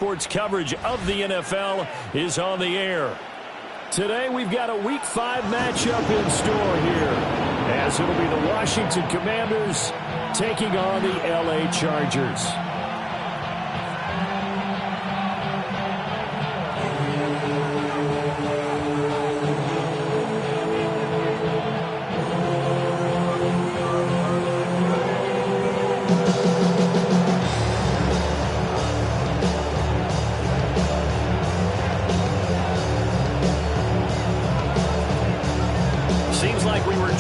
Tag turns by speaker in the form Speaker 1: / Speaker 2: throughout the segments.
Speaker 1: Sports coverage of the NFL is on the air. Today we've got a Week 5 matchup in store here, as it'll be the Washington Commanders taking on the LA Chargers.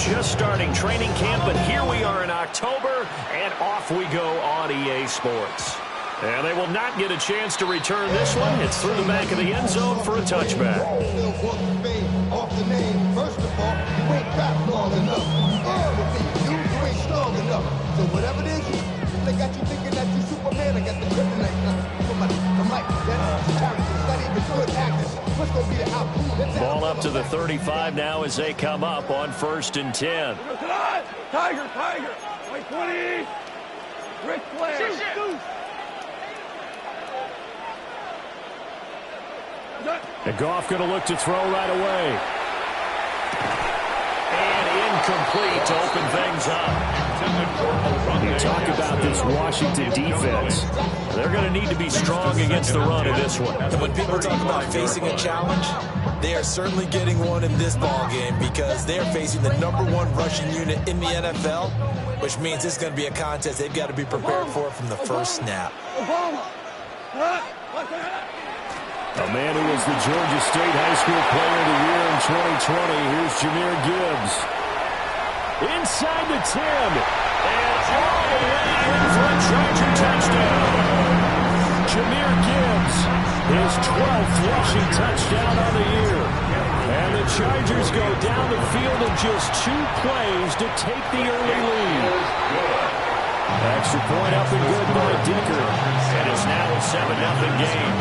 Speaker 1: Just starting training camp, but here we are in October, and off we go on EA Sports. And they will not get a chance to return this one. It's through the back of the end zone for a touchback.
Speaker 2: Off the name, first of all, you ain't got long enough. You ain't strong enough. So whatever it is, they got you thinking that you Superman. I got the kryptonite. The mic, that's character. It's not even good actors. What's going to be the outcome?
Speaker 1: Ball up to the 35 now as they come up on 1st and 10.
Speaker 3: Tiger, like 20. Ric Flair.
Speaker 1: And Goff going to look to throw right away. And incomplete to open things up. You talk about this Washington defense. They're going to need to be strong against the run in this one.
Speaker 4: And when people talk about facing a challenge, they are certainly getting one in this ball game because they're facing the #1 rushing unit in the NFL, which means it's going to be a contest they've got to be prepared for from the first snap.
Speaker 1: A man who was the Georgia State High School Player of the Year in 2020. Here's Jahmyr Gibbs. Inside the 10. And all the way in for a Charger touchdown. Jahmyr Gibbs, his 12th rushing touchdown on the year. And the Chargers go down the field in just 2 plays to take the early lead. Extra point up and good by Dicker. And it's now a 7-0 game.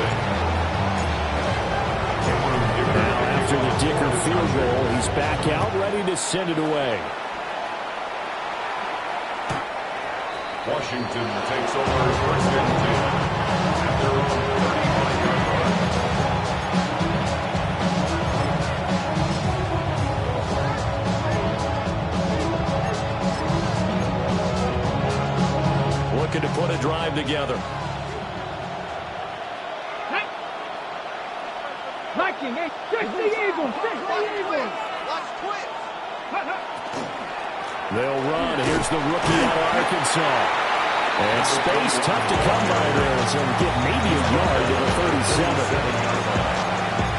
Speaker 1: Now after the Dicker field goal, he's back out ready to send it away.
Speaker 5: Washington takes over 1st and 10 at their own 35-yard
Speaker 1: line. Looking to put a drive together. They'll run. Here's the rookie out of Arkansas. And space tough to come by there. It's going to get maybe a yard to the 37.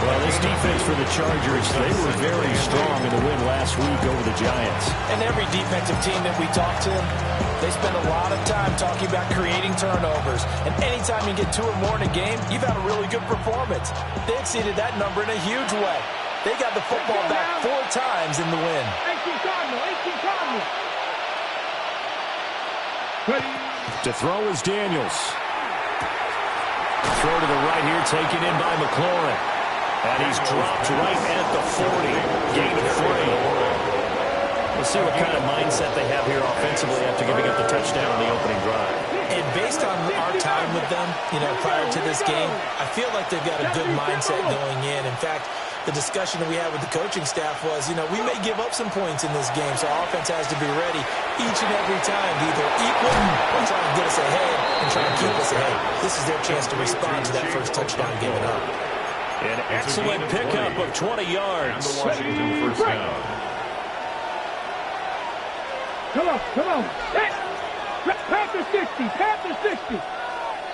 Speaker 1: Well, this defense for the Chargers, they were very strong in the win last week over the Giants.
Speaker 4: And every defensive team that we talk to, they spend a lot of time talking about creating turnovers. And anytime you get 2 or more in a game, you've had a really good performance. They exceeded that number in a huge way. They got the football back 4 times in the win.
Speaker 1: To throw is Daniels. Throw to the right here, taken in by McLaurin. And he's dropped right at the 40. Gain of 3. We'll see what kind of mindset they have here offensively after giving up the touchdown on the opening drive.
Speaker 4: And based on our time with them, prior to this game, I feel like they've got a good mindset going in. In fact, the discussion that we had with the coaching staff was, we may give up some points in this game, so our offense has to be ready each and every time to either equal or try to get us ahead and try to keep us ahead. This is their chance to respond to that first touchdown given up.
Speaker 1: An excellent pickup of 20 yards.
Speaker 5: And the Washington first down.
Speaker 3: Come on. Panther 60.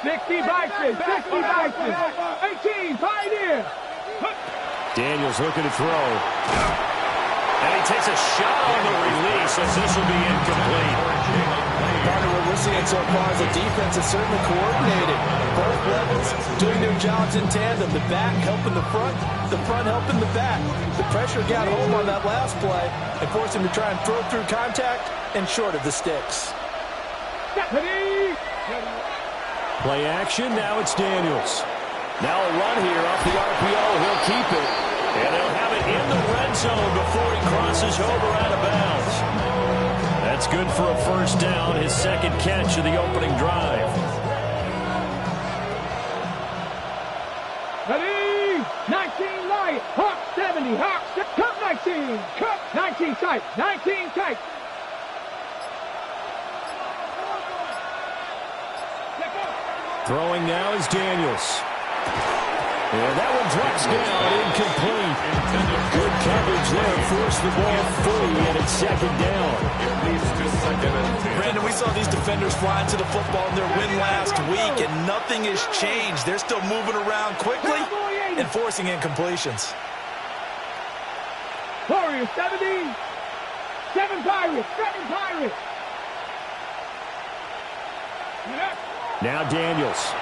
Speaker 3: 60 Vikings. 18 Pioneer.
Speaker 1: Daniels looking to throw. And he takes a shot on the release as this will be incomplete.
Speaker 4: Partner, what we're seeing so far is the defense is certainly coordinated. Both levels doing their jobs in tandem. The back helping the front helping the back. The pressure got home on that last play and forced him to try and throw through contact and short of the sticks.
Speaker 1: Play action, now it's Daniels. Now a run here off the RPO, he'll keep it. And they'll have it in the red zone before he crosses over out of bounds. That's good for a first down, his second catch of the opening drive.
Speaker 3: Ready? 19 light. Hawk 70. Hawk. Cup 19. Cup 19 tight. 19 tight.
Speaker 1: Throwing now is Daniels. And that one drops down, incomplete. Good coverage there, forced the ball free, and it's second down.
Speaker 5: It leads to second and 10.
Speaker 4: Brandon, we saw these defenders flying to the football in their win last week, and nothing has changed. They're still moving around quickly and forcing incompletions.
Speaker 3: Warriors 70. 7 Pirates. 7 Pirates.
Speaker 1: Now Daniels.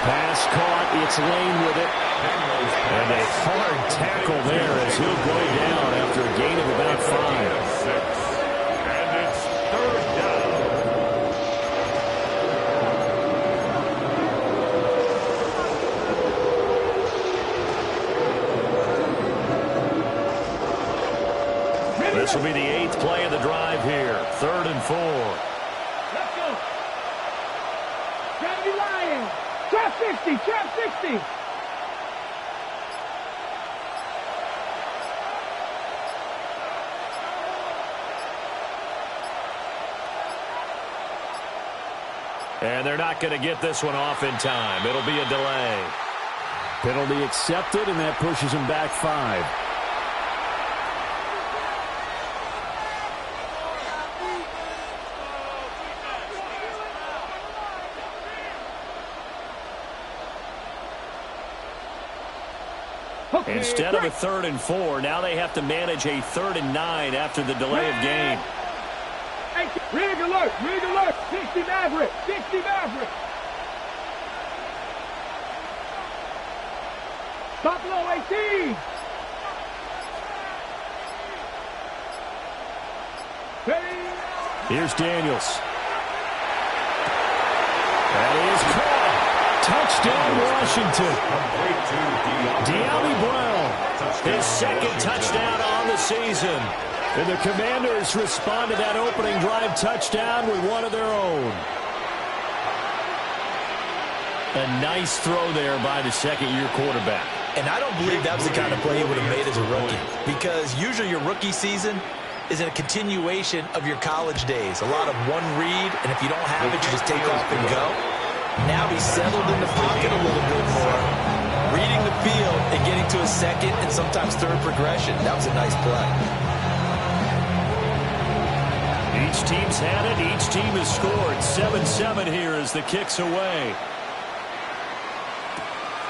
Speaker 1: Pass caught, it's Lane with it. And a hard tackle there as he'll go down after a gain of about 5.
Speaker 5: And it's third down.
Speaker 1: This will be the 8th play of the drive here. 3rd and 4.
Speaker 3: Let's go. Try to be lying. Trap 60. Trap 60.
Speaker 1: And they're not going to get this one off in time. It'll be a delay. Penalty accepted, and that pushes him back 5. Instead of a 3rd and 4, now they have to manage a 3rd and 9 after the delay of game.
Speaker 3: Rig alert. Rig alert. 60 Maverick. 60 Maverick. Buffalo 18. Ready?
Speaker 1: Here's Daniels. That is caught. Touchdown, Washington. De'Ami Brown, his 2nd touchdown on the season. And the Commanders respond to that opening drive touchdown with one of their own. A nice throw there by the 2nd-year quarterback.
Speaker 4: And I don't believe that was the kind of play he would have made as a rookie, because usually your rookie season is a continuation of your college days. A lot of one read, and if you don't have it, you just take off and go. Now he's settled in the pocket a little bit more, reading the field and getting to a 2nd and sometimes 3rd progression. That was a nice play.
Speaker 1: Each team's had it. Each team has scored. 7-7 here as the kick's away.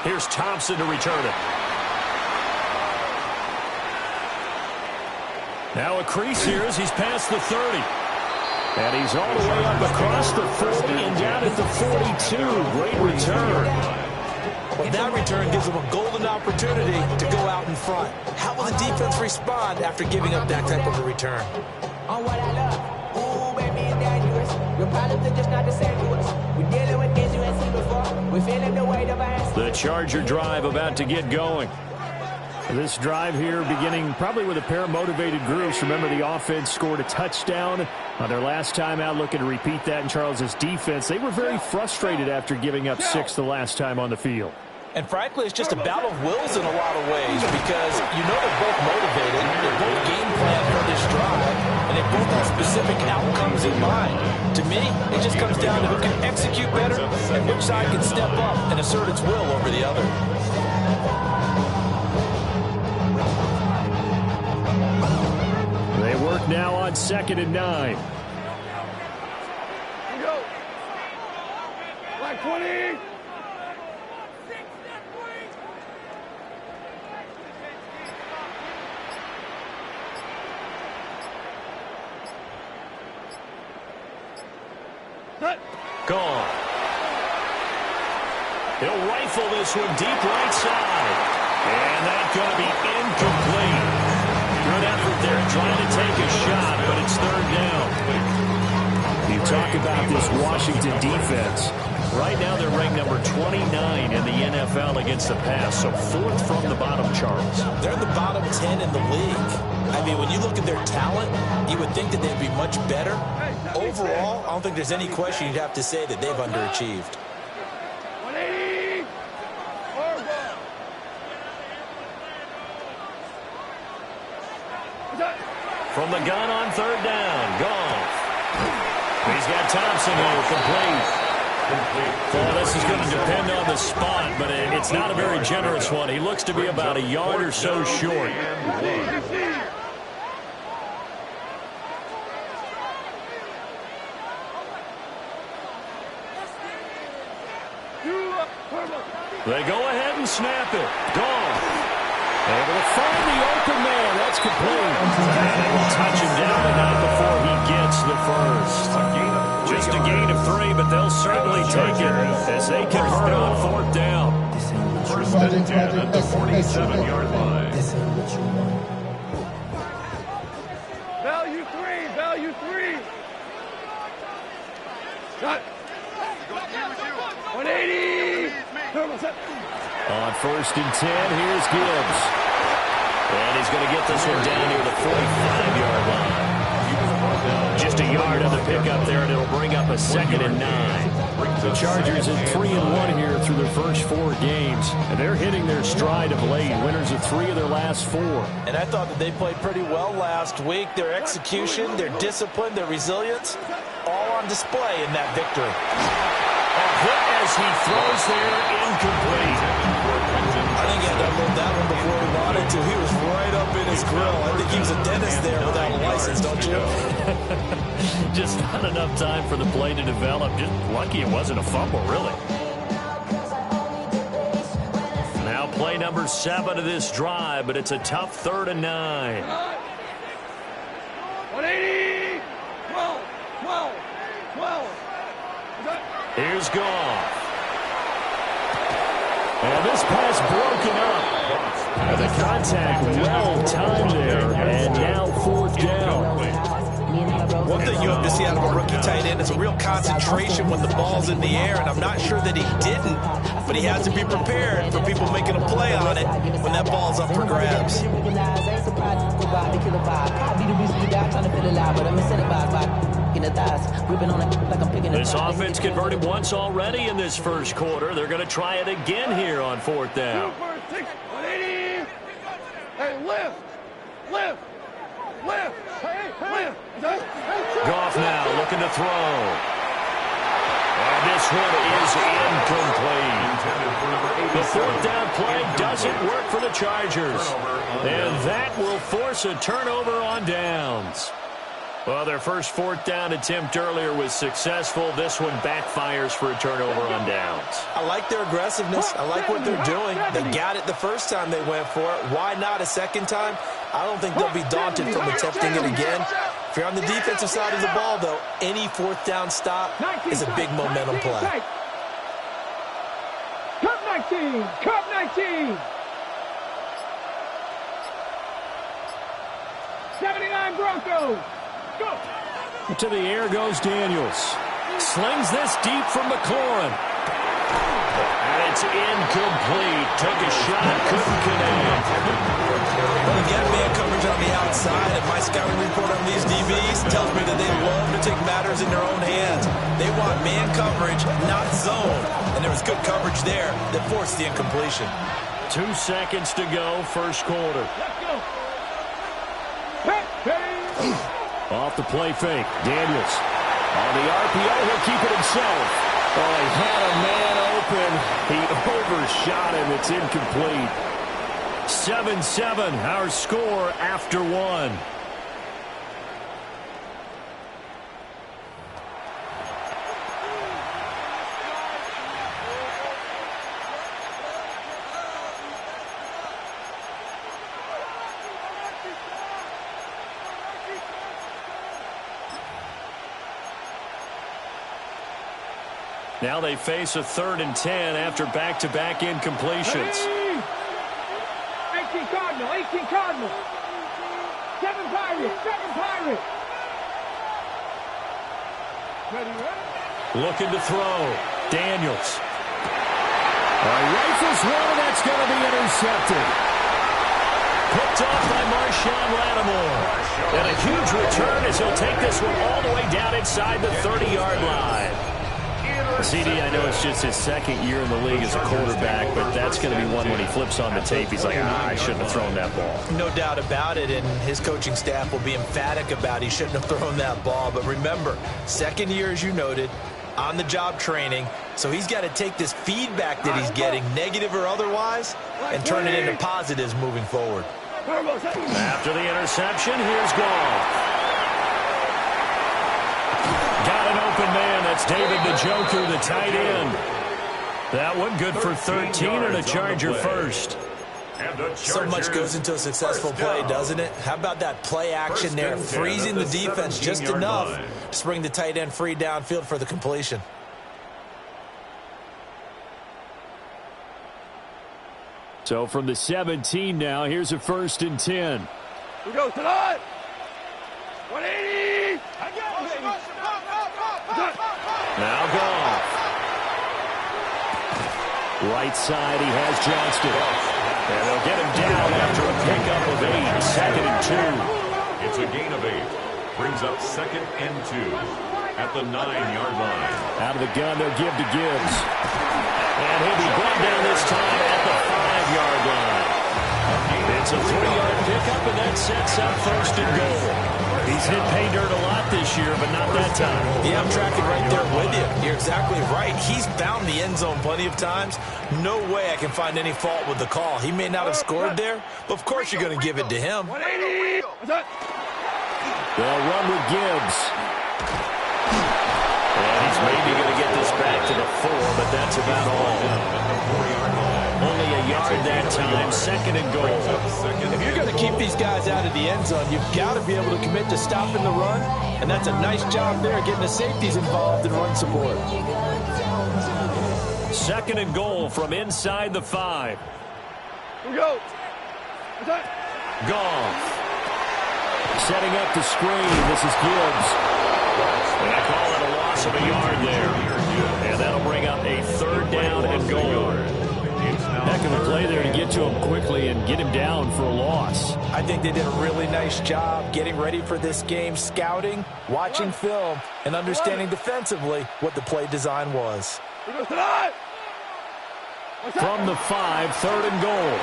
Speaker 1: Here's Thompson to return it. Now a crease here as he's past the 30. And he's all the way up across the 40 and down at the 42. Great return.
Speaker 4: Well, that return gives them a golden opportunity to go out in front. How will the defense respond after giving up that type of a return?
Speaker 6: On what I love. Ooh, baby, it's dangerous. Your problems are just not the same to us. We're dealing with things you ain't seen before. We're feeling the weight of our ass.
Speaker 1: The Charger drive about to get going. This drive here beginning probably with a pair of motivated groups. Remember, the offense scored a touchdown on their last time out, looking to repeat that in Charles's defense. They were very frustrated after giving up 6 the last time on the field.
Speaker 4: And frankly, it's just a battle of wills in a lot of ways, because you know they're both motivated, they're both game planned for this drive, and they both have specific outcomes in mind. To me, it just comes down to who can execute better and which side can step up and assert its will over the other.
Speaker 1: They work now on 2nd and 9.
Speaker 3: Go. Like 20.
Speaker 1: Gone. He'll rifle this one deep right side. And that's going to be incomplete. Good effort there trying to take a shot, but it's 3rd down. You talk about this Washington defense. Right now they're ranked number 29 in the NFL against the pass, so 4th from the bottom, Charles.
Speaker 4: They're in the bottom 10 in the league. I mean, when you look at their talent, you would think that they'd be much better. Overall, I don't think there's any question you'd have to say that they've underachieved.
Speaker 1: From the gun on third down. Goff. He's got Thompson here, complete. Well, this is going to depend on the spot, but it's not a very generous one. He looks to be about a yard or so short. They go ahead and snap it. Goff. Able to find the open man. That's complete. And will touch him down, but not before he gets the first. Just a gain of 3, but they'll certainly take it as they convert on fourth down.
Speaker 5: First and 10 at the 47-yard line.
Speaker 3: Value 3. Shot. 180.
Speaker 1: On first and 10, here's Gibbs. And he's going to get this one down near the 45-yard line. Just a yard on the pickup there, and it'll bring up a 2nd and 9. The Chargers at 3-1 here through their first 4 games, and they're hitting their stride of late. Winners of 3 of their last 4.
Speaker 4: And I thought that they played pretty well last week. Their execution, their discipline, their resilience, all on display in that victory.
Speaker 1: A hit as he throws there, incomplete.
Speaker 4: I think he had to unload that one before he wanted to. He was right up in his grill. I think he was a dentist there without a license, don't you?
Speaker 1: Just not enough time for the play to develop. Just lucky it wasn't a fumble, really. Now play number 7 of this drive, but it's a tough 3rd and 9.
Speaker 3: 180. 12.
Speaker 1: Here's Goff. And this pass broken up. And the contact well timed there. And now 4th down.
Speaker 4: One thing you have to see out of a rookie tight end is a real concentration when the ball's in the air, and I'm not sure that he didn't, but he has to be prepared for people making a play on it when that ball's up for grabs.
Speaker 1: This offense converted once already in this first quarter. They're going to try it again here on 4th down.
Speaker 3: 180. Hey, lift.
Speaker 1: Goff now looking to throw. And this one is incomplete. The 4th down play doesn't work for the Chargers. And that will force a turnover on downs. Well, their first 4th down attempt earlier was successful. This one backfires for a turnover on downs.
Speaker 4: I like their aggressiveness. I like what they're doing. They got it the first time they went for it. Why not a second time? I don't think they'll be daunted from attempting it again. If you're on the defensive side of the ball, though, any 4th down stop is a big momentum play.
Speaker 3: Cup 19. 79 Broncos. Go.
Speaker 1: To the air goes Daniels. Slings this deep from McLaurin. And it's incomplete. Took a shot, couldn't connect.
Speaker 4: Well, again, man coverage on the outside, and my scouting report on these DBs tells me that they love to take matters in their own hands. They want man coverage, not zone. And there was good coverage there that forced the incompletion.
Speaker 1: 2 seconds to go, first quarter.
Speaker 3: Let's go.
Speaker 1: Off the play fake, Daniels. On the RPO, he'll keep it himself. Oh, he had a man open. He overshot him. It's incomplete. 7-7, our score after 1. Now they face a 3rd and 10 after back-to-back incompletions.
Speaker 3: 18 Cardinal. 7 Pirates. Ready?
Speaker 1: Looking to throw. Daniels. Rifles one, that's going to be intercepted. Picked off by Marshawn Lattimore. And a huge return as he'll take this one all the way down inside the 30-yard line. CD, I know it's just his second year in the league as a quarterback, but that's going to be one when he flips on the tape. He's like, I shouldn't have thrown that ball.
Speaker 4: No doubt about it, and his coaching staff will be emphatic about he shouldn't have thrown that ball. But remember, second year, as you noted, on-the-job training, so he's got to take this feedback that he's getting, negative or otherwise, and turn it into positives moving forward.
Speaker 1: After the interception, here's Goff. Got an open man. That's David the Joker, the tight end. That one good for 13 and a Charger first.
Speaker 4: So much goes into a successful play, doesn't it? How about that play action there, freezing the defense just enough to bring the tight end free downfield for the completion.
Speaker 1: So from the 17 now, here's a 1st and 10.
Speaker 3: We go tonight. 180.
Speaker 1: Now Goff. Right side, he has Johnston. And they'll get him down after a pickup of 8, 2nd and 2.
Speaker 5: It's a gain of 8. Brings up 2nd and 2 at the 9-yard line.
Speaker 1: Out of the gun, they'll give to Gibbs. And he'll be brought down this time at the 5-yard line. It's a 3-yard pickup, and that sets up 1st and goal. He's hit pay dirt a lot this year, but not that time.
Speaker 4: Yeah, I'm tracking right there with you. You're exactly right. He's found the end zone plenty of times. No way I can find any fault with the call. He may not have scored there, but of course you're going to give it to him.
Speaker 1: They'll run with Gibbs. And he's maybe going to get this back to the 4, but that's about all. Only a yard that time, 2nd and goal.
Speaker 4: If you're going to keep these guys out of the end zone, you've got to be able to commit to stopping the run, and that's a nice job there getting the safeties involved in run support.
Speaker 1: 2nd and goal from inside the 5.
Speaker 3: We go.
Speaker 1: Goff. Setting up the screen. This is Gibbs. And I call it a loss of a yard there. And that'll bring up a 3rd down and goal. Heck of a play there to get to him quickly and get him down for a loss.
Speaker 4: I think they did a really nice job getting ready for this game, scouting, watching film, and understanding defensively what the play design was.
Speaker 1: From the 5, 3rd and goal.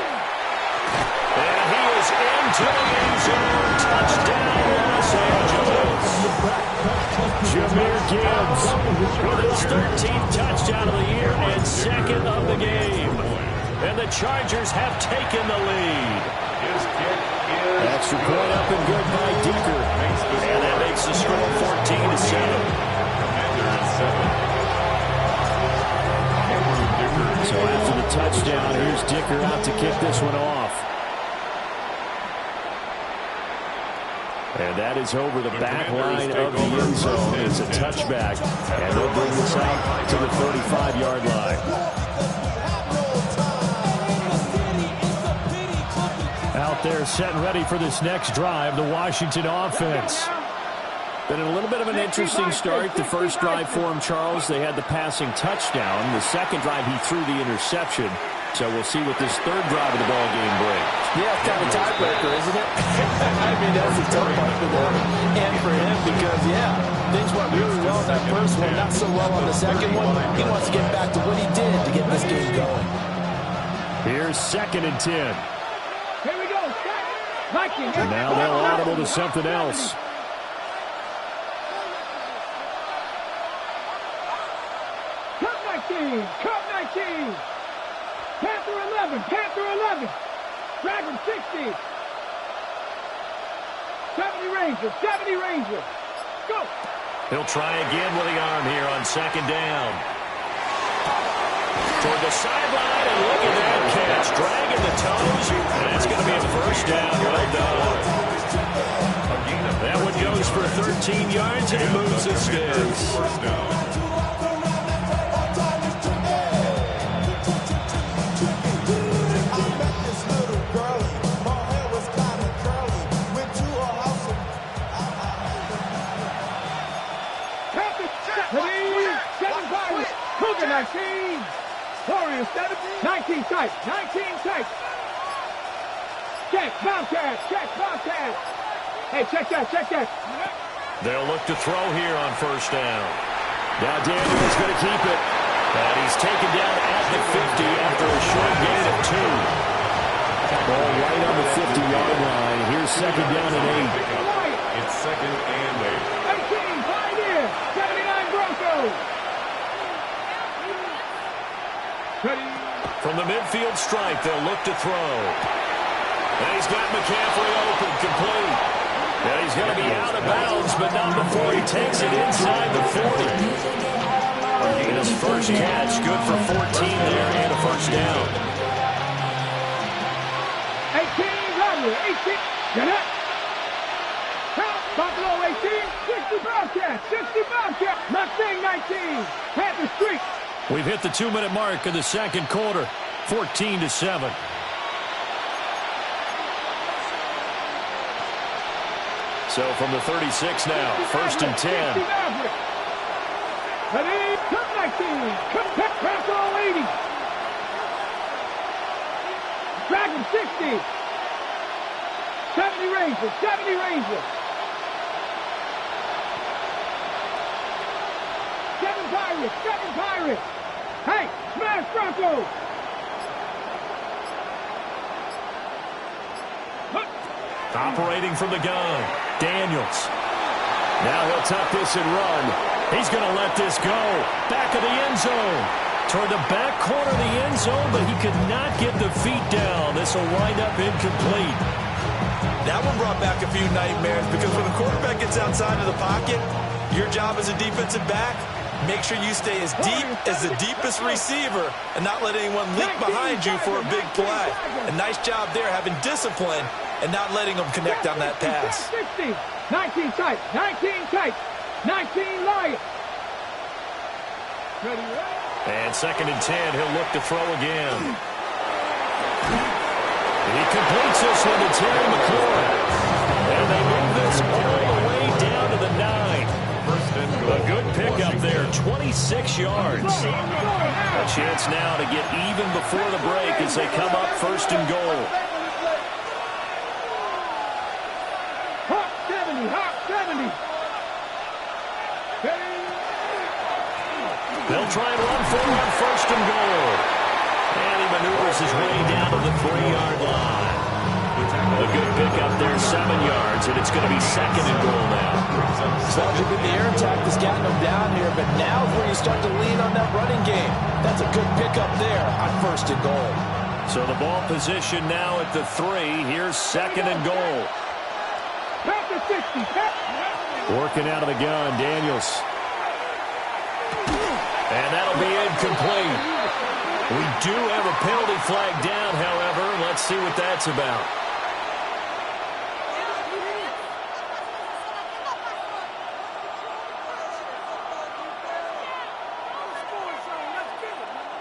Speaker 1: And he is into the end zone. Touchdown, Los Angeles. Jahmyr Gibbs with his 13th touchdown of the year and 2nd of the game. And the Chargers have taken the lead. Extra point up and good by Dicker. And that makes the score 14-7. So after the touchdown, here's Dicker out to kick this one off. And that is over the back line of the end zone. It's a touchback. And they'll bring this out to the 35-yard line. Out there set and ready for this next drive, the Washington offense. Been a little bit of an interesting start. The first drive for him, Charles, they had the passing touchdown. The second drive, he threw the interception. So we'll see what this 3rd drive of the ball game brings.
Speaker 4: Yeah, it's kind of a tiebreaker, isn't it? I mean, that's a tough one for them and for him because, yeah, things went really well in that first one, not so well on the second one. He wants to get back to what he did to get this game going.
Speaker 1: Here's 2nd and 10.
Speaker 3: Here we go.
Speaker 1: And now they'll audible to something else.
Speaker 3: Cup 19. Panther 11. Panther 11. Dragon 60. 70 Rangers. 70 Rangers. Go.
Speaker 1: He'll try again with the arm here on 2nd down. Toward the sideline, and look at that catch. Dragging the toes. And it's going to be a 1st down. Well done. That one goes for 13 yards, and he moves his sticks.
Speaker 3: Cougar 19. Warriors 7. 19 tight. 19 tight. Check, Bobcat. Check, Bobcat. Hey, check that, check that.
Speaker 1: They'll look to throw here on 1st down. Now Daniel's going to keep it. And he's taken down at the 50 after a short gain of 2. Ball right on the 50-yard line. Here's second down and 8.
Speaker 5: It's second and 8.
Speaker 3: 18, 5 in. 79 Broncos.
Speaker 1: From the midfield stripe, they'll look to throw. And he's got McCaffrey open, complete. And he's going to be out of bounds, but not before he takes it inside the 40. His first catch, good for 14 there and a first down.
Speaker 3: 18, Rodney, 18. Get it. Count, Buffalo 18, 60 Bobcats, 60 Bobcats. Mustang 19, Panther Street.
Speaker 1: We've hit the 2-minute mark of the second quarter, 14-7. So from the 36 now, first and 10.
Speaker 3: Ready, cut 19, cut pass all 80. Dragon 60. 70 Rangers, 70 Rangers. 7 Pirates, 7 Pirates. Hey, smash Broncos.
Speaker 1: Operating from the gun, Daniels. Now he'll tuck this and run. He's going to let this go. Back of the end zone. Toward the back corner of the end zone, but he could not get the feet down. This will wind up incomplete.
Speaker 4: That one brought back a few nightmares because when the quarterback gets outside of the pocket, your job as a defensive back, make sure you stay as deep as the deepest receiver and not let anyone leak behind you for a big play. A nice job there having discipline and not letting them connect on that pass.
Speaker 3: 60, 19 tight, 19 tight, 19 Lions. Ready, right?
Speaker 1: And second and 10, he'll look to throw again. He completes this one to Terry McLaurin. And they move this all the way down to the 9. A good pickup there, 26 yards. A chance now to get even before the break as they come up first and goal.
Speaker 3: Hawk 70, Hawk 70.
Speaker 1: They'll try and run for it on first and goal. And he maneuvers his way down to the 3-yard line. A good pickup there, 7 yards, and it's going to be second and goal now.
Speaker 4: The air attack has gotten them down here, but now is where you start to lean on that running game. That's a good pickup there on first and goal.
Speaker 1: So the ball position now at the 3. Here's second and goal.
Speaker 3: Panther 60.
Speaker 1: Working out of the gun, Daniels. And that'll be incomplete. We do have a penalty flag down, however. Let's see what that's about.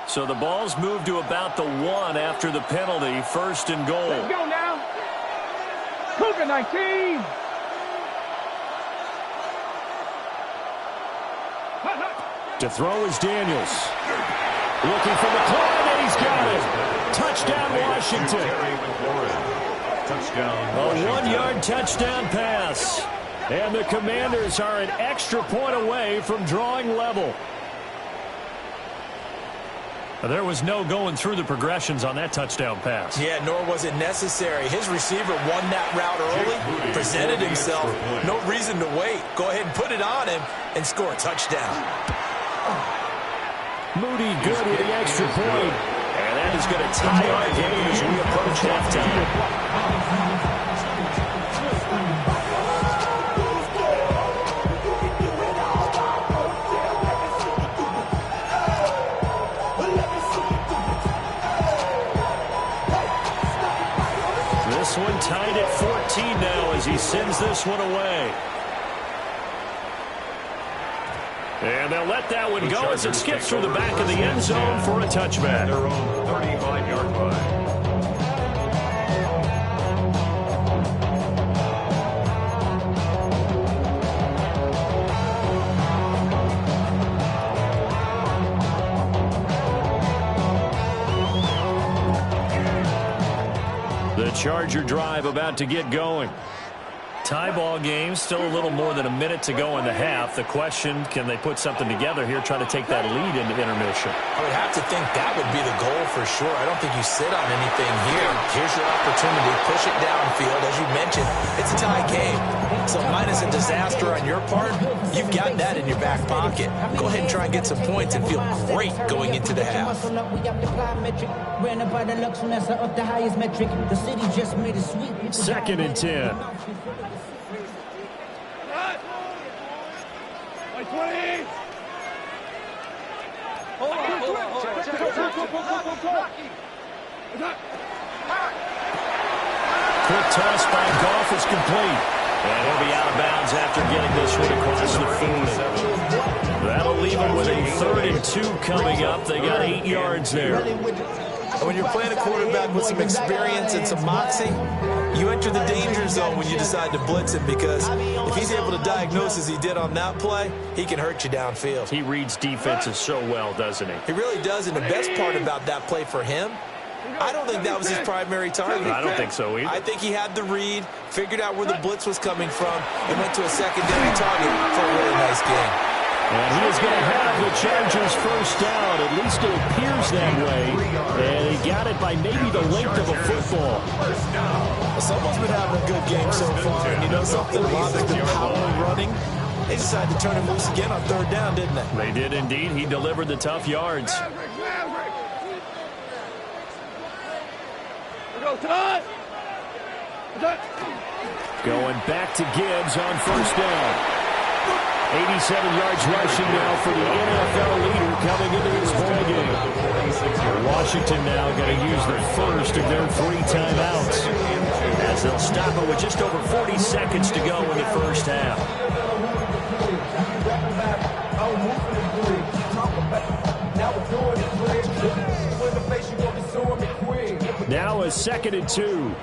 Speaker 1: So the ball's moved to about the 1 after the penalty. First and goal.
Speaker 3: Let's go now. Cougar 19.
Speaker 1: To throw is Daniels. Looking for McLaurin, and he's got it. Touchdown, Washington. A 1-yard touchdown pass. And the Commanders are an extra point away from drawing level. There was no going through the progressions on that touchdown pass.
Speaker 4: Yeah, nor was it necessary. His receiver won that route early, presented himself. No reason to wait. Go ahead and put it on him and score a touchdown.
Speaker 1: Moody good with the extra point. And that is going to tie our game as we approach halftime. This one tied at 14 now as he sends this one away. And they'll let that one go as it skips through the back of the end zone for a touchback.
Speaker 5: Their own 35-yard line.
Speaker 1: The Charger drive about to get going. Tie ball game, still a little more than a minute to go in the half. The question, can they put something together here, try to take that lead into intermission?
Speaker 4: I would have to think that would be the goal for sure. I don't think you sit on anything here. Here's your opportunity. Push it downfield. As you mentioned, it's a tie game. So minus a disaster on your part, you've got that in your back pocket. Go ahead and try and get some points and feel great going into the half.
Speaker 1: Second and 10. Quick toss by Goff is complete. And he'll be out of bounds after getting this one across the 40. That'll leave him with a 3rd and 2 coming up. They got 8 yards there.
Speaker 4: When you're playing a quarterback with some experience and some moxie, you enter the danger zone when you decide to blitz him, because if he's able to diagnose as he did on that play, he can hurt you downfield.
Speaker 1: He reads defenses so well, doesn't he?
Speaker 4: He really does, and the best part about that play for him, I don't think that was his primary target.
Speaker 1: I don't think so either.
Speaker 4: I think he had the read, figured out where the blitz was coming from, and went to a secondary target for a really nice game.
Speaker 1: And he is going to have the Chargers first down. At least it appears that way. And he got it by maybe the length of a football.
Speaker 4: Well, someone's been having a good game so far. And you know something? A lot of the power running. They decided to turn him loose again on 3rd down, didn't they?
Speaker 1: They did indeed. He delivered the tough yards. Going back to Gibbs on first down. 87 yards rushing now for the NFL leader coming into this ball game. Washington now going to use the first of their 3 timeouts, as they'll stop it with just over 40 seconds to go in the first half. Now a 2nd and 2.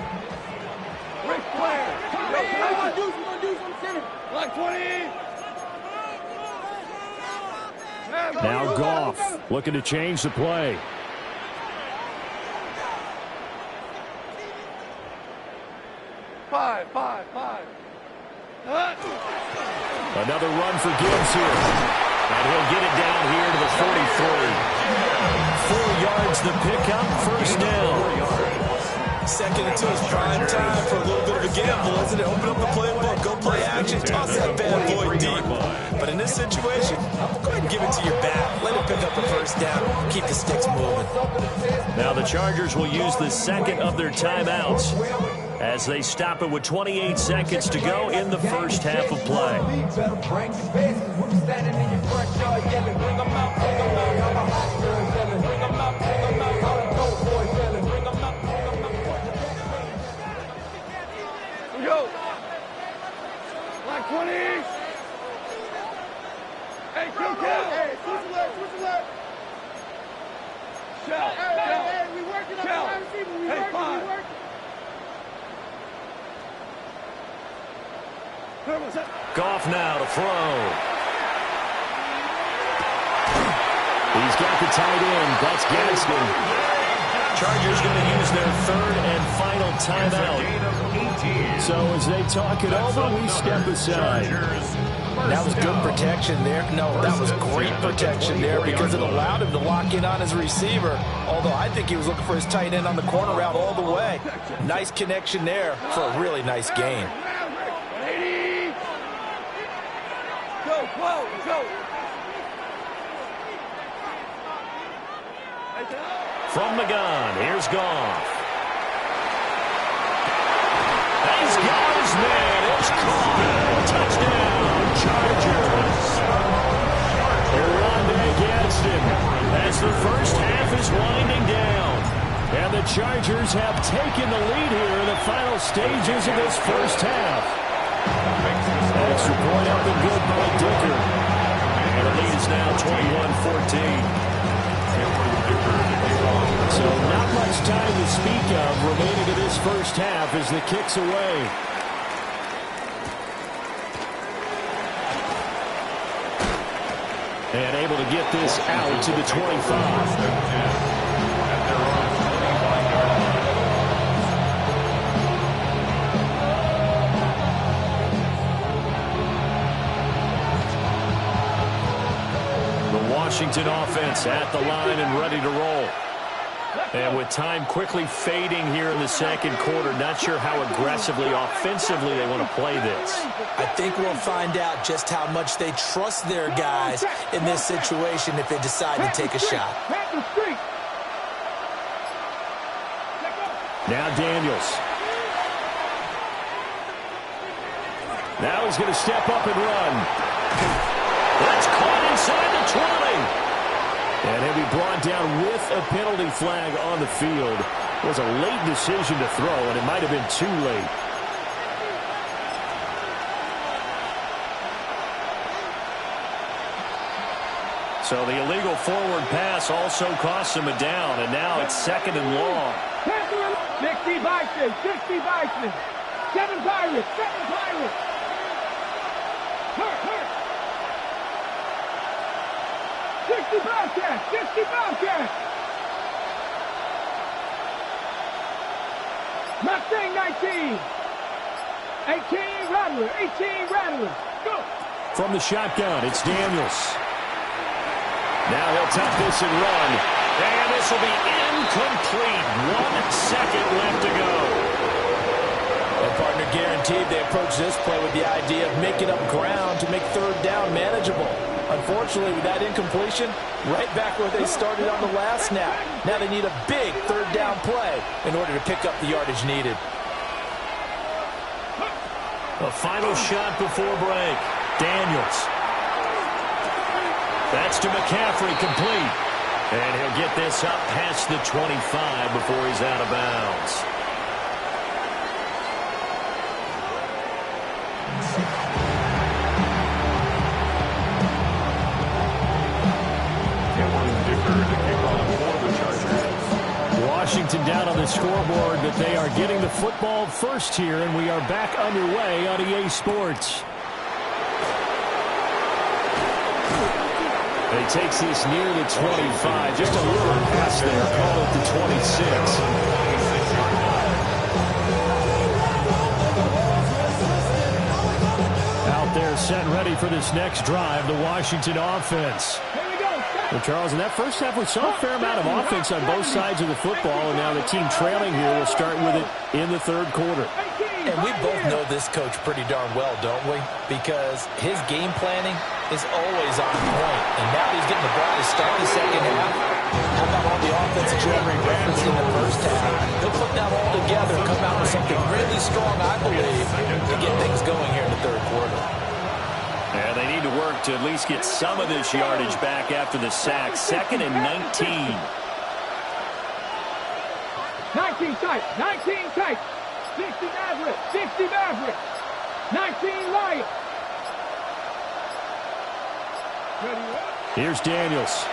Speaker 1: Now Goff looking to change the play.
Speaker 3: Five.
Speaker 1: Another run for Gibbs here. And he'll get it down here to the 43. 4 yards the pickup, first down.
Speaker 4: 2nd and 2 is prime time for a little bit of a gamble, isn't it? Open up the playbook, go play action, toss that bad boy deep. But in this situation, go ahead and give it to your back. Let it pick up the first down. Keep the sticks moving.
Speaker 1: Now the Chargers will use the 2nd of their timeouts as they stop it with 28 seconds to go in the first half of play.
Speaker 3: Go. Like 20. Hey, kill. Hey, switch alert. Shell. Hey, we working on the wide receiver. We working.
Speaker 1: Goff now to throw. He's got the tight end. That's Gaskin. Chargers going to use their 3rd and final timeout. So as they talk it over, we step aside.
Speaker 4: That was good protection there. No, that was great protection there because it allowed him to lock in on his receiver. Although I think he was looking for his tight end on the corner route all the way. Nice connection there for a really nice gain.
Speaker 3: Go.
Speaker 1: From the gun, here's Goff. He's got his man. It's caught. Touchdown, Chargers. Rondé Gadsden as the first half is winding down. And the Chargers have taken the lead here in the final stages of this first half. Extra point up and good by Dicker. And the lead is now 21-14. So not much time to speak of remaining in this first half as the kick's away. And able to get this out to the 25. Washington offense at the line and ready to roll. And with time quickly fading here in the second quarter, not sure how aggressively, offensively they want to play this.
Speaker 4: I think we'll find out just how much they trust their guys in this situation if they decide to take a shot.
Speaker 1: Now Daniels. Now he's going to step up and run. That's caught inside the 20. And he'll be brought down with a penalty flag on the field. It was a late decision to throw, and it might have been too late. So the illegal forward pass also costs him a down, and now it's 2nd and long.
Speaker 3: 60 Bison, 60 Bison. 7 Pirates, 7 Pirates. Hurt. 60 Bobcats, 60 Bobcats. Mustang 19. 18 Rattler, 18 Rattler. Go.
Speaker 1: From the shotgun, it's Daniels. Now he'll tuck this and run. And this will be incomplete. 1 second left to go.
Speaker 4: And partner guaranteed they approach this play with the idea of making up ground to make 3rd down manageable. Unfortunately, with that incompletion, right back where they started on the last snap. Now they need a big 3rd down play in order to pick up the yardage needed.
Speaker 1: A final shot before break. Daniels. That's to McCaffrey, complete. And he'll get this up past the 25 before he's out of bounds. Washington down on the scoreboard, but they are getting the football first here, and we are back underway on EA Sports. He takes this near the 25. Just a little pass there. Call it the 26. Out there set ready for this next drive, the Washington offense. Well, Charles, in that first half, we saw a fair amount of offense on both sides of the football, and now the team trailing here will start with it in the 3rd quarter.
Speaker 4: And we both know this coach pretty darn well, don't we? Because his game planning is always on point. And now he's getting the ball to start the second half. How about all the offense that Jeremy referenced in the first half? He'll put that all together and come out with something really strong, I believe, to get things going here in the 3rd quarter.
Speaker 1: And they need to work to at least get some of this yardage back after the sack. 2nd and 19.
Speaker 3: 19 tight, 19 tight. 60 Maverick, 60 Maverick. 19 Lions.
Speaker 1: Here's Daniels.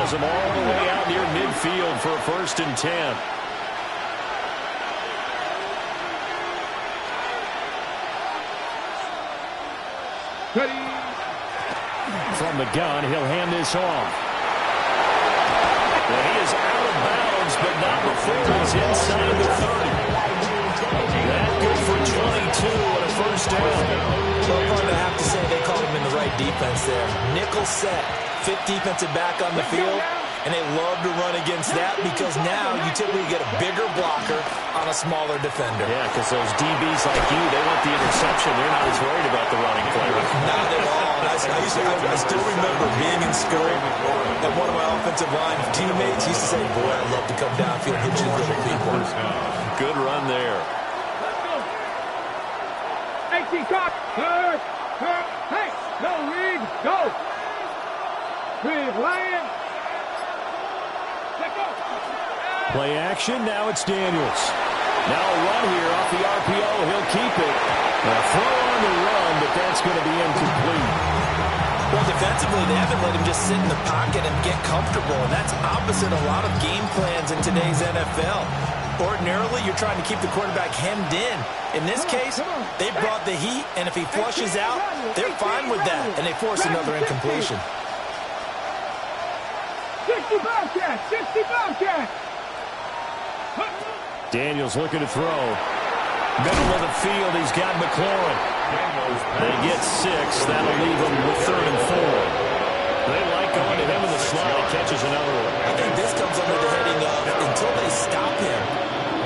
Speaker 1: Them all the way out near midfield for a 1st and 10. From the gun, he'll hand this off. Well, he is out of bounds, but not before he's inside the 30. That good for 22 and a 1st down.
Speaker 4: So I'm going to have to say they called him in the right defense there. Nickel set. 5th defensive back on the field, and they love to run against that because now you typically get a bigger blocker on a smaller defender.
Speaker 1: Yeah, because those DBs like you, they want the interception. They're not as worried about the running play.
Speaker 4: Not at all. I still remember being in school, and one of my offensive line teammates used to say, boy, I'd love to come downfield and hit you little people.
Speaker 1: Good run there.
Speaker 3: 18 cock. Hey, no read, go. Big Lion.
Speaker 1: Play action. Now it's Daniels. Now a run here off the RPO. He'll keep it. A throw on the run, but that's going to be incomplete.
Speaker 4: Well, defensively, they haven't let him just sit in the pocket and get comfortable, and that's opposite a lot of game plans in today's NFL. Ordinarily, you're trying to keep the quarterback hemmed in. In this case, they brought the heat, and if he flushes out, they're fine with that, and they force another incompletion.
Speaker 3: 60 Bobcats! 60 Bobcats!
Speaker 1: Daniels looking to throw. Middle of the field, he's got McLaurin. They get 6. That'll leave them with 3rd and 4. They like going to him in the slot. He catches another one.
Speaker 4: I think this comes under the heading of, until they stop him,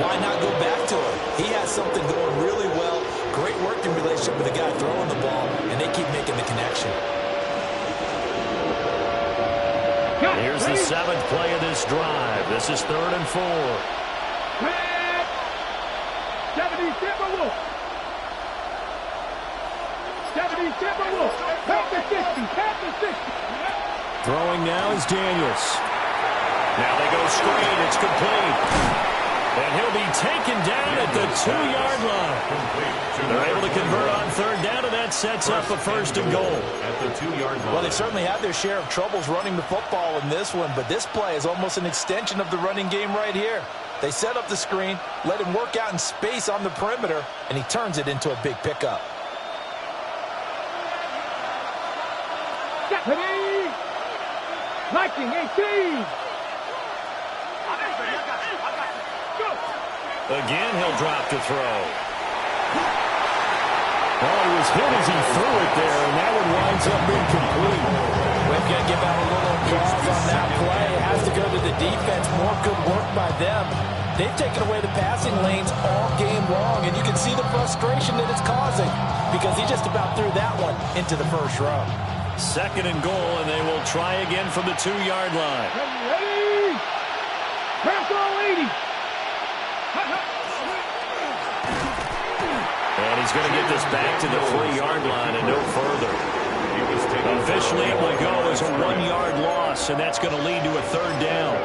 Speaker 4: why not go back to him? He has something going really well. Great working relationship with the guy throwing the ball, and they keep making the connection.
Speaker 1: Here's the 7th play of this drive. This is 3rd and 4.
Speaker 3: 70 Timberwolves. 70 Timberwolves. Half the 60. Half the 60.
Speaker 1: Throwing now is Daniels. Now they go screen. It's complete. And he'll be taken down at the 2-yard line. They're able to convert on 3rd down, and that sets up a 1st and goal.
Speaker 5: At the 2-yard line.
Speaker 4: Well, they certainly had their share of troubles running the football in this one, but this play is almost an extension of the running game right here. They set up the screen, let him work out in space on the perimeter, and he turns it into a big pickup.
Speaker 3: Stephanie! Liking 18!
Speaker 1: Again, he'll drop to throw. Oh, he was hit as he threw it there, and that one winds up incomplete.
Speaker 4: We've got to give out a little applause on that play. It has to go to the defense. More good work by them. They've taken away the passing lanes all game long, and you can see the frustration that it's causing because he just about threw that one into the first row.
Speaker 1: 2nd and goal, and they will try again from the 2-yard line.
Speaker 3: Ready? Pass all 80.
Speaker 1: And he's going to get this back to the 3-yard line and no further. Officially, it will go as a 1-yard loss, and that's going to lead to a 3rd down.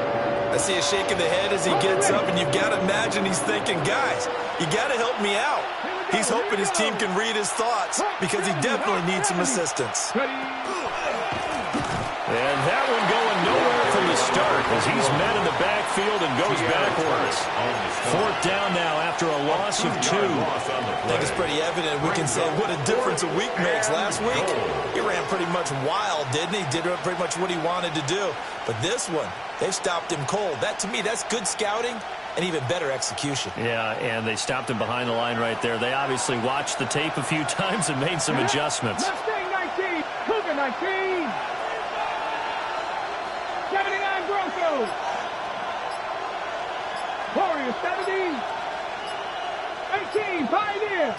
Speaker 4: I see a shake of the head as he gets up, and you've got to imagine he's thinking, guys, you got to help me out. He's hoping his team can read his thoughts because he definitely needs some assistance.
Speaker 1: And that one going nowhere from the start as he's met in the backfield and goes backwards. 4th down now after a loss of 2.
Speaker 4: I think it's pretty evident we can say what a difference a week makes. Last week, he ran pretty much wild, didn't he? Did pretty much what he wanted to do. But this one, they stopped him cold. That, to me, that's good scouting and even better execution.
Speaker 1: Yeah, and they stopped him behind the line right there. They obviously watched the tape a few times and made some adjustments.
Speaker 3: Mustang 19. Cougar 19. 79 Broncos. Warriors 70. 18 Pioneer.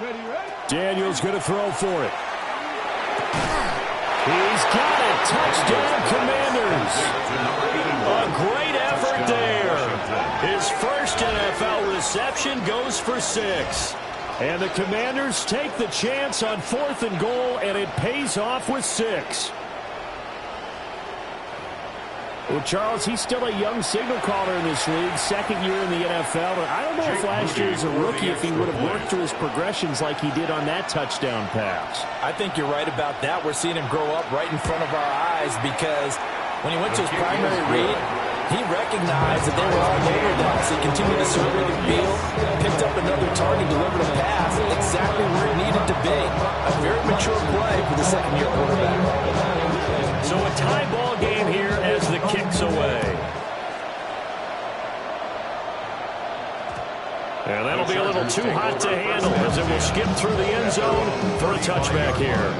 Speaker 3: Ready?
Speaker 1: Daniels going to throw for it. He's got it. Touchdown, Commanders. A great effort there. His first NFL reception goes for 6. And the Commanders take the chance on 4th and goal, and it pays off with 6. Well, Charles, he's still a young signal caller in this league, 2nd year in the NFL. But I don't know if last year as a rookie, if he would have worked through his progressions like he did on that touchdown pass.
Speaker 4: I think you're right about that. We're seeing him grow up right in front of our eyes because when he went to his primary read, he recognized that they were all over that. So he continued to survey the field, picked up another target, delivered a pass exactly where it needed to be. A very mature play for the 2nd-year quarterback.
Speaker 1: So a tie ball game here as the kick's away. And that'll be a little too hot to handle as it will skip through the end zone for a touchback here.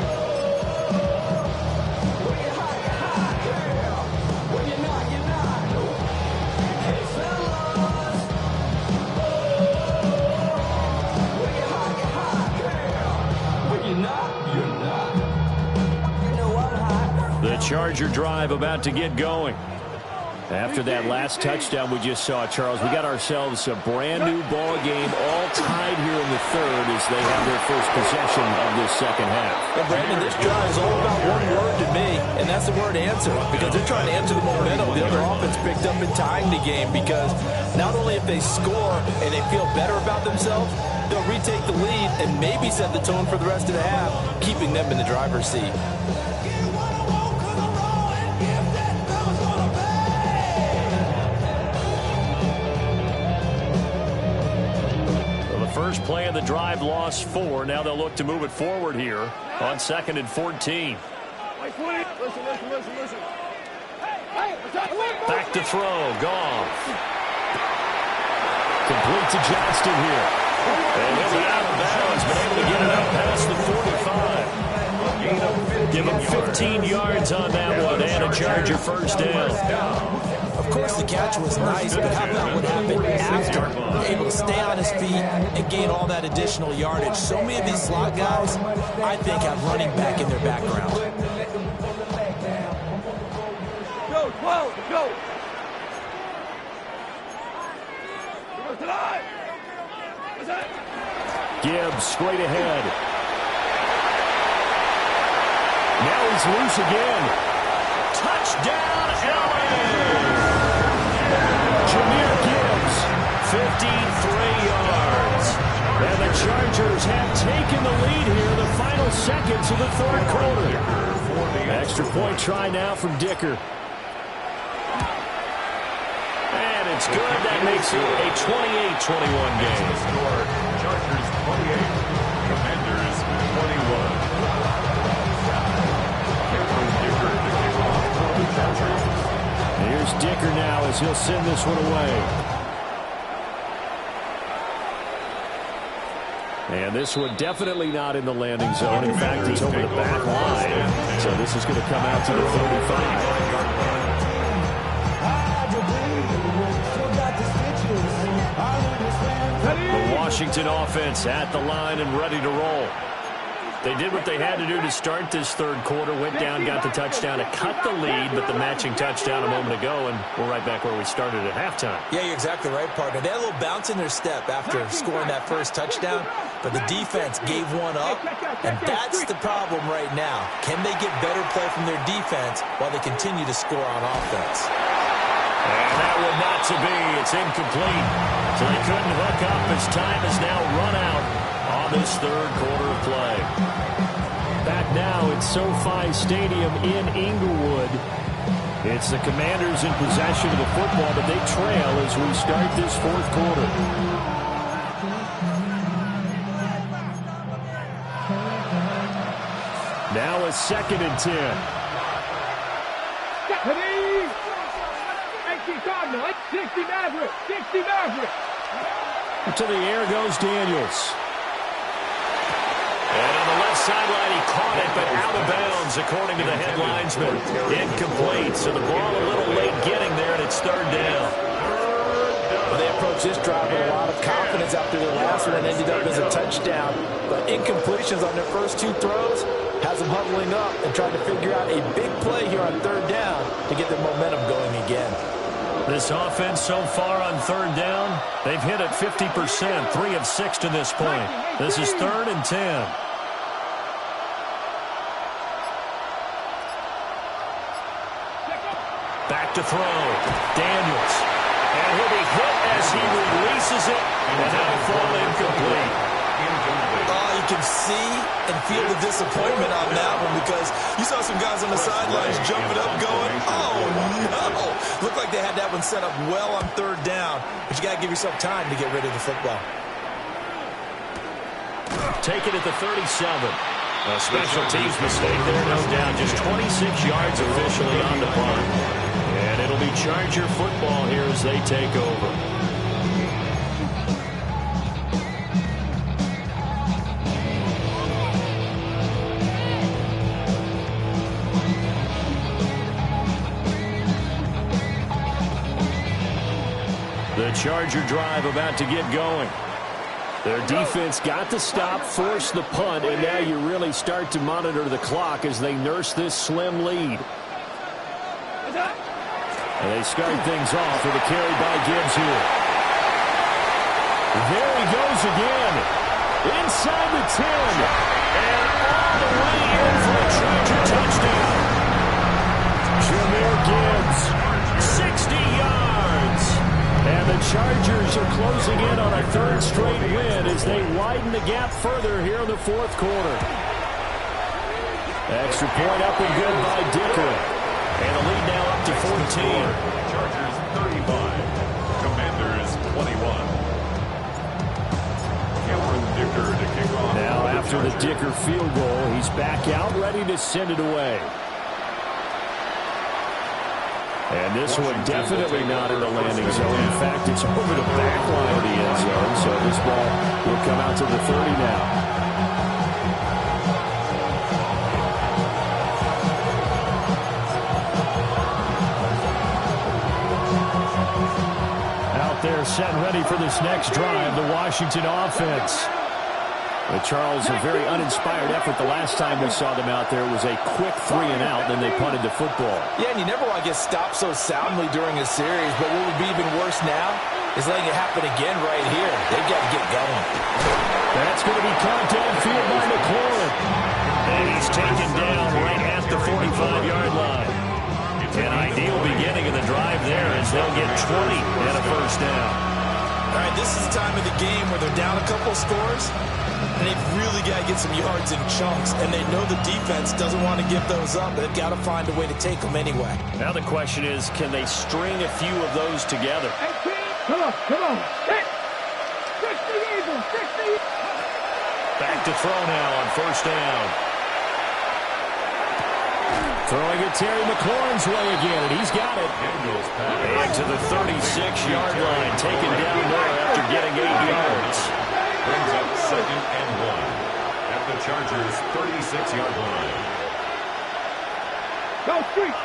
Speaker 1: The Charger drive about to get going. After that last touchdown we just saw, Charles, we got ourselves a brand-new ball game, all tied here in the 3rd as they have their first possession of this 2nd half.
Speaker 4: Well, Brandon, this drive is all about one word to me, and that's the word answer, because they're trying to answer the momentum the other offense picked up in tying the game, because not only if they score and they feel better about themselves, they'll retake the lead and maybe set the tone for the rest of the half, keeping them in the driver's seat.
Speaker 1: First play of the drive, lost 4. Now they'll look to move it forward here on 2nd and 14.
Speaker 3: Listen.
Speaker 1: Back to throw. Goff. Complete to Johnston here. And he'll be out of bounds, but able to get it up past the 45. Give him 15 yards on that one and a Charger first down.
Speaker 4: Of course, the catch was nice, but how about what happened after? Able to stay on his feet and gain all that additional yardage. So many of these slot guys, I think, have running back in their background.
Speaker 3: Go.
Speaker 1: Gibbs straight ahead. Now he's loose again. Touchdown, LA! Jameer Gibbs, 53 yards. And the Chargers have taken the lead here in the final seconds of the third quarter. Extra point try now from Dicker. And it's good. That makes it a 28-21 game.
Speaker 5: Chargers 28, Commanders 21.
Speaker 1: Here's Dicker now as he'll send this one away. And this one definitely not in the landing zone. In fact, it's over the back line. So this is going to come out to the 35. The Washington offense at the line and ready to roll. They did what they had to do to start this third quarter, went down, got the touchdown to cut the lead, but the matching touchdown a moment ago, and we're right back where we started at halftime.
Speaker 4: Yeah, you're exactly right, partner. They had a little bounce in their step after scoring that first touchdown, but the defense gave one up, and that's the problem right now. Can they get better play from their defense while they continue to score on offense?
Speaker 1: And that one not to be. It's incomplete. So they couldn't hook up as time is now run out on this third quarter of play. Back now at SoFi Stadium in Inglewood. It's the Commanders in possession of the football, but they trail as we start this fourth quarter. Now a 2nd and 10.
Speaker 3: Cardinal, 60 Maverick.
Speaker 1: To the air goes Daniels. And on the left sideline, he caught it, but out of bounds, according to the head linesman. Incomplete, so the ball a little late getting there, and it's third down.
Speaker 4: Well, they approached this drive with a lot of confidence after their last one and ended up as a touchdown. But incompletions on their first 2 throws has them huddling up and trying to figure out a big play here on third down to get their momentum going again.
Speaker 1: This offense so far on third down, they've hit it 50%, 3 of 6 to this point. This is 3rd and 10. Back to throw. Daniels. And he'll be hit as he releases it, and that'll fall incomplete.
Speaker 4: Oh, you can see and feel the disappointment on that one because you saw some guys on the sidelines jumping up going, oh, no. Looked like they had that one set up well on third down, but you got to give yourself time to get rid of the football.
Speaker 1: Take it at the 37. A special teams mistake there, no doubt. Just 26 yards officially on the punt. And it'll be Charger football here as they take over. The Charger drive about to get going. Their defense got the stop, forced the punt, and now you really start to monitor the clock as they nurse this slim lead. And they start things off with a carry by Gibbs here. There he goes again. Inside the 10. And all the way in for a Charger touchdown. Jameer Gibbs, 60 yards. And the Chargers are closing in on a 3rd straight win as they widen the gap further here in the fourth quarter. Extra point up and good by Dicker. And the lead now up to 14.
Speaker 5: Chargers 35, Commanders 21. Dicker to kick off.
Speaker 1: Now after the Dicker field goal, he's back out, ready to send it away. And this one definitely not in the landing zone. In fact, it's over the back line of the end zone. So this ball will come out to the 30 now. Out there set and ready for this next drive, the Washington offense. But Charles, a very uninspired effort the last time we saw them out there. It was a quick 3 and out, then they punted the football.
Speaker 4: Yeah, and you never want to get stopped so soundly during a series, but what would be even worse now is letting it happen again right here. They've got to get going.
Speaker 1: That's going to be caught downfield by McLaurin. And he's taken down right at the 45-yard line. An ideal beginning of the drive there as they'll get 20 and a first down.
Speaker 4: All right, this is the time of the game where they're down a couple scores, and they've really got to get some yards in chunks, and they know the defense doesn't want to give those up. They've got to find a way to take them anyway.
Speaker 1: Now the question is, can they string a few of those together?
Speaker 3: 18. Come on. 60 Eagles, 60.
Speaker 1: Back to throw now on first down. Throwing it Terry McLaurin's way again, and he's got it. And to the 36-yard line, taken down there after getting 8 yards.
Speaker 5: Brings up 2nd and 1 at the Chargers' 36-yard line.
Speaker 3: Go street.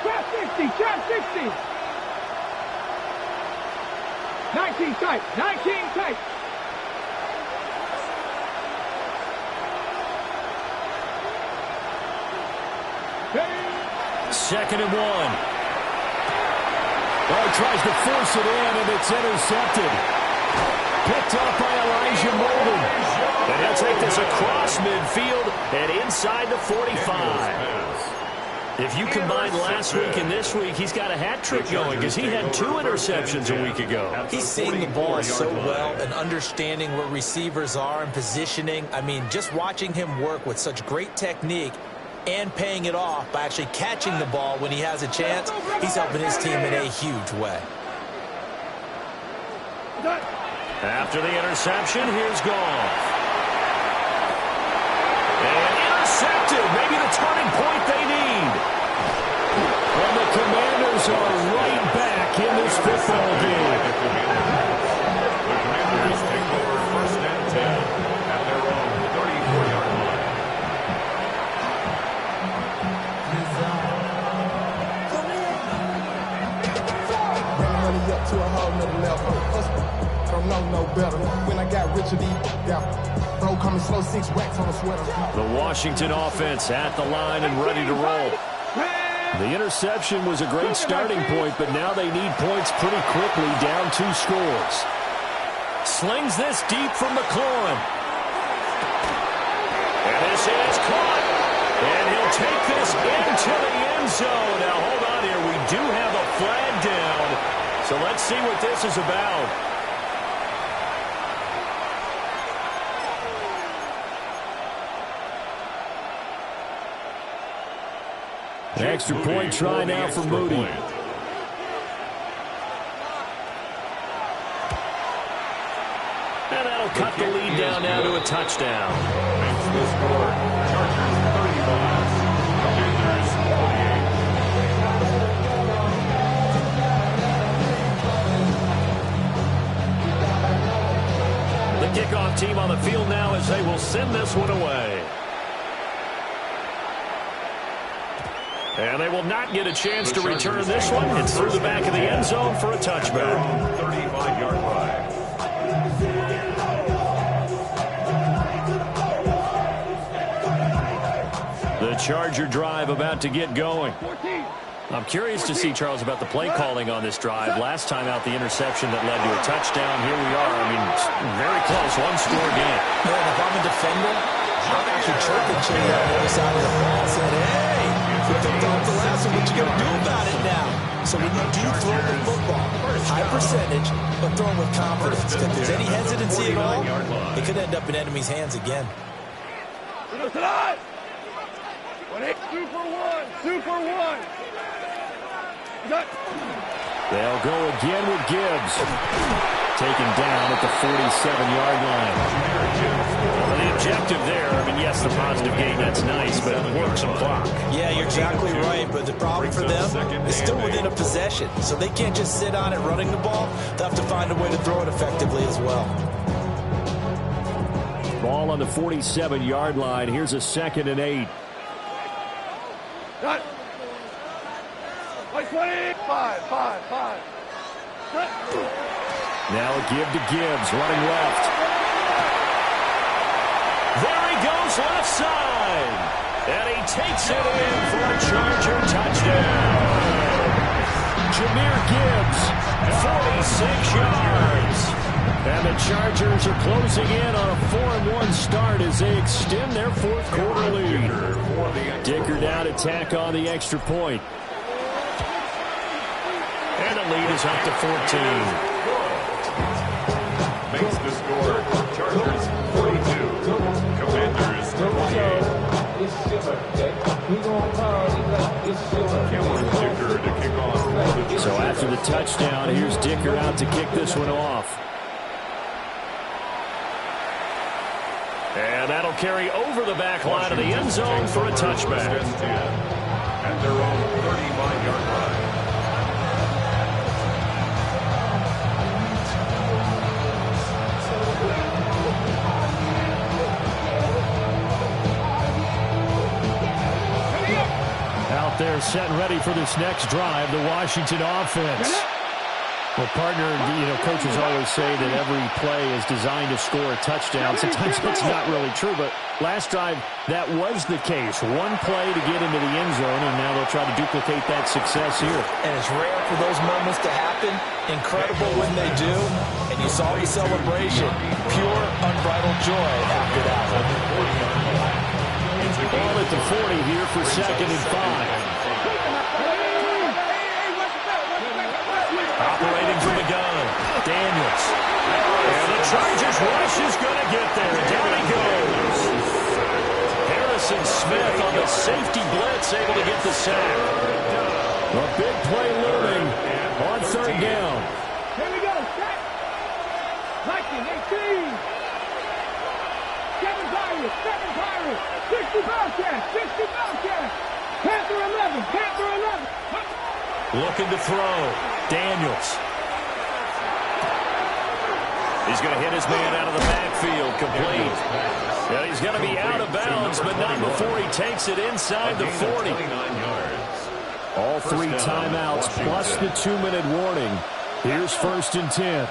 Speaker 3: Trap 60, trap 60. 19 tight, 19 tight.
Speaker 1: Second and 1. Oh, he tries to force it in, and it's intercepted. Picked up by Elijah Molden. And he'll take this across midfield and inside the 45. If you combine last week and this week, he's got a hat trick going because he had 2 interceptions a week ago.
Speaker 4: He's seeing the ball so well and understanding where receivers are and positioning. I mean, just watching him work with such great technique and paying it off by actually catching the ball when he has a chance, he's helping his team in a huge way.
Speaker 1: After the interception, here's Goff. And intercepted, maybe the turning point they need. And the Commanders are right back in this football game.
Speaker 5: The Commanders take over 1st and 10 at their own 34-yard line.
Speaker 2: Bring money up to a whole nother level. I don't know no better. When I got rich of these, bro, coming slow, 6 racks on a sweater.
Speaker 1: The Washington offense at the line and ready to roll. The interception was a great starting point, but now they need points pretty quickly, down 2 scores. Slings this deep from McLaurin. And this is caught. And he'll take this into the end zone. Now, hold on here. We do have a flag down. So let's see what this is about. An extra point try now for Moody. And that'll cut the lead down now to a touchdown.
Speaker 5: Makes the score. Chargers 35. Commanders 48.
Speaker 1: The kickoff team on the field now as they will send this one away. And they will not get a chance to return this one. It's through the back of the end zone for a touchback.
Speaker 5: 35-yard line.
Speaker 1: The Charger drive about to get going. I'm curious to see, Charles, about the play calling on this drive. Last time out, the interception that led to a touchdown. Here we are. I mean, very close, 1-score game.
Speaker 4: Man, if I'm a defender, I'm actually chirping Chili on the other side of the ball, saying, hey, you picked off the last one. What you going to do about it now? So when you do throw the football, high percentage, but throwing with confidence. If there's any hesitancy at all, it could end up in enemy's hands again.
Speaker 3: 2 for 1. 2 for 1.
Speaker 1: They'll go again with Gibbs. taken down at the 47-yard line. Well, the objective there, I mean, yes, the positive gain, that's nice, but it works some clock.
Speaker 4: Yeah, you're exactly right, but the problem for them is still within a possession, so they can't just sit on it running the ball. They'll have to find a way to throw it effectively as well.
Speaker 1: Ball on the 47-yard line. Here's a 2nd and 8.
Speaker 3: Cut. 5.
Speaker 1: Now a give to Gibbs, running left. There he goes, left side. And he takes it in for a Charger touchdown. Jahmyr Gibbs, 46 yards. And the Chargers are closing in on a 4-1 start as they extend their fourth quarter lead. Dicker down to tack on the extra point. And the lead is up to 14.
Speaker 5: Makes the score. Chargers 42. Commanders 28. Dicker to kick off.
Speaker 1: So after the touchdown, here's Dicker out to kick this one off. And that'll carry over the back line of the end zone for a touchback.
Speaker 5: At their own 35-yard line.
Speaker 1: Out there set and ready for this next drive, the Washington offense. Well, partner, coaches always say that every play is designed to score a touchdown. Sometimes that's not really true, but last drive, that was the case. One play to get into the end zone, and now they'll try to duplicate that success here.
Speaker 4: And it's rare for those moments to happen. Incredible when they do. And you saw the celebration. Pure, unbridled joy after that one.
Speaker 1: Ball at the 40 here for 2nd and 5. Operating from the gun, Daniels. And the Chargers rush is going to get there. Down he goes. Harrison Smith on the safety blitz, able to get the sack. A big play looming on 3rd down.
Speaker 3: Here we go. Set. 19, 18. 7 Pirates. 60 Bobcats. Panther 11.
Speaker 1: Looking to throw. Daniels. He's going to hit his man out of the backfield. Complete. Yeah, he's going to be out of bounds, but not before he takes it inside the 40. All 3 timeouts plus the 2-minute warning. Here's 1st and 10.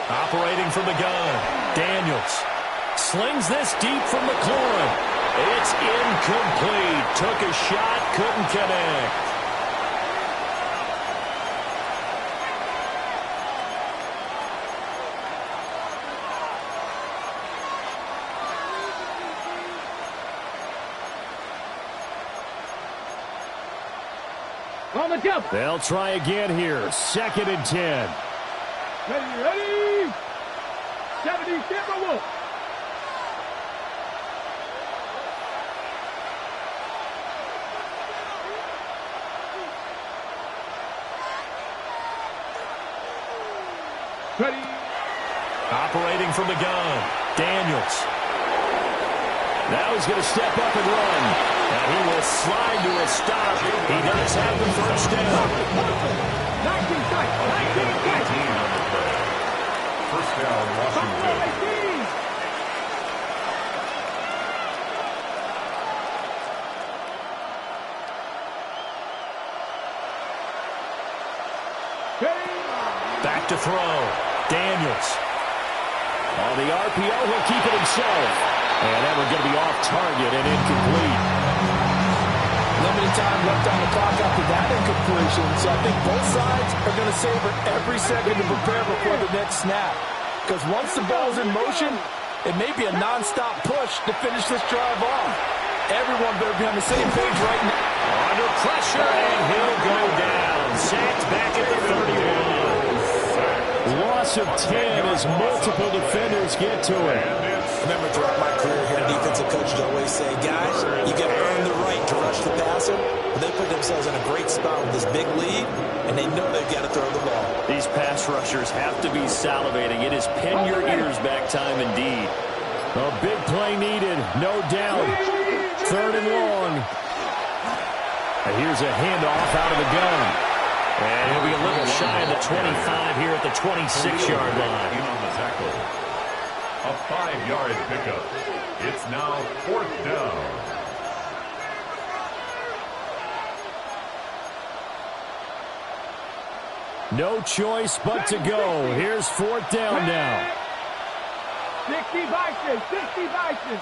Speaker 1: Operating from the gun. Daniels. Slings this deep from McLaurin. It's incomplete. Took a shot, couldn't connect.
Speaker 3: On the jump.
Speaker 1: They'll try again here. 2nd and 10.
Speaker 3: Ready. 70 Timberwolves. Ready.
Speaker 1: Operating from the gun. Daniels. Now he's going to step up and run. And he will slide to a stop. He does have the 1st down.
Speaker 3: 19 sight. 19 sight.
Speaker 5: 18 on the play. 1st down, Washington.
Speaker 1: Back to throw. Daniels. On the RPO, he'll keep it himself. And that one's going to be off target and incomplete.
Speaker 4: Limited time left on the clock after that incompletion, so I think both sides are going to savor every second to prepare before the next snap. Because once the ball's in motion, it may be a non-stop push to finish this drive off. Everyone better be on the same page right now.
Speaker 1: Under pressure, and he'll go down. Sacked back at the 31. Loss of 10 as multiple defenders get to him.
Speaker 4: Remember, throughout my career here, defensive coaches always say, guys, you got to earn the right to rush the passer. But they put themselves in a great spot with this big lead, and they know they've got to throw the ball.
Speaker 1: These pass rushers have to be salivating. It is pin your ears back time indeed. A big play needed, no doubt. 3rd and long. And here's a handoff out of the gun. And he'll be a little shy of the 25 here at the 26-yard line.
Speaker 5: On the tackle. A 5-yard pickup. It's now 4th down.
Speaker 1: No choice but to go. Here's 4th down now.
Speaker 3: 60 Bison, 60 Bison.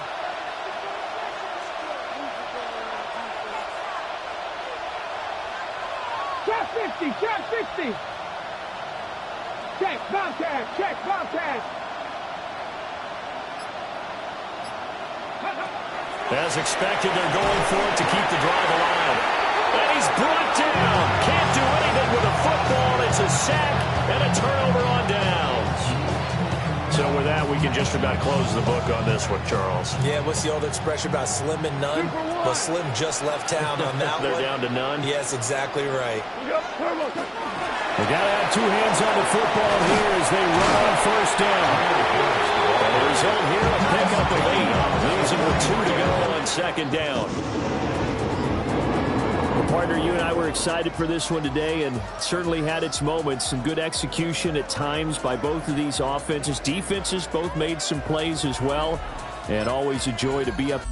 Speaker 3: Check 50, check 50. Check, Bobcat, check, Bobcat.
Speaker 1: As expected, they're going for it to keep the drive alive. And he's brought down. Can't do anything with a football. It's a sack and a turnover on downs. So with that, we can just about close the book on this one, Charles.
Speaker 4: Yeah, what's the old expression about slim and none? Well, Slim just left town on that
Speaker 1: They're
Speaker 4: one.
Speaker 1: down to none.
Speaker 4: Yes, exactly right.
Speaker 1: They got to have 2 hands on the football here as they run on 1st down. And the result here, a pickup of 8. Leaves it with 2 to go on 2nd down. Well, partner, you and I were excited for this one today and certainly had its moments. Some good execution at times by both of these offenses. Defenses both made some plays as well. And always a joy to be up.